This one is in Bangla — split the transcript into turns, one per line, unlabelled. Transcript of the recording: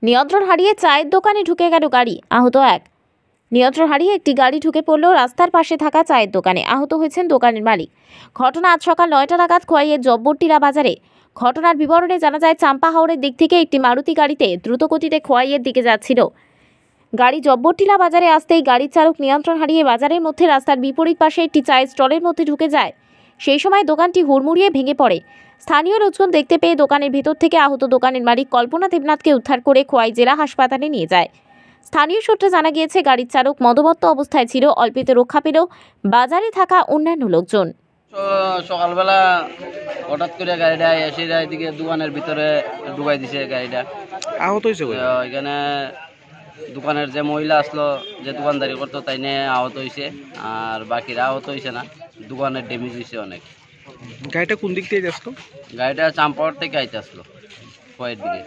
নিয়ন্ত্রণ হারিয়ে চায়ের দোকানে ঢুকে গেল গাড়ি, আহত এক। নিয়ন্ত্রণ হারিয়ে একটি গাড়ি ঢুকে পড়ল রাস্তার পাশে থাকা চায়ের দোকানে, আহত হয়েছেন দোকানের মালিক। ঘটনা আজ সকাল 9টা নাগাদ খোয়াইয়ের জব্বরটিলা বাজারে। ঘটনার বিবরণে জানা যায়, চাম্পা হাওড়ের দিক থেকে একটি মারুতি গাড়িতে দ্রুতগতিতে খোয়াইয়ের দিকে যাচ্ছিল। গাড়ি জব্বরটিলা বাজারে আসতেই গাড়ির চালক নিয়ন্ত্রণ হারিয়ে বাজারের মধ্যে রাস্তার বিপরীত পাশে একটি চায়ের স্টলের মধ্যে ঢুকে যায়। সেই সময় দোকানটি হুড়মুড়িয়ে ভেঙে পড়ে। স্থানীয় লোকজন দেখতে পেয়ে দোকানের ভেতর থেকে আহত দোকানের মালিক কল্পনা দেবনাথকে উদ্ধার করে খোয়াই জেলা হাসপাতালে নিয়ে যায়। স্থানীয় সূত্রে জানা গিয়েছে, গাড়ির চালক মদমত্ত অবস্থায় ছিল। অল্পেতে রক্ষা পেল বাজারে থাকা অন্যান্য লোকজন।
সকালবেলা হঠাৎ করে গাড়িটা এসে এদিকে দোকানের ভিতরে ঢুকাই দিছে। গাড়িটা
আহত হয়েছে
এখানে দোকানের যে মহিলা আসলো, যে দোকানদারি করতো, তাই নিয়ে আহত হয়েছে। আর বাকিরা আহত হয়েছে না, দোকানের ড্যামেজ হয়েছে অনেক।
গাড়িটা কোন দিক থেকে আসতো?
গাড়িটা চাম্পাহাওড় থেকে আইতে আসলো খোয়াইয়ের দিকে।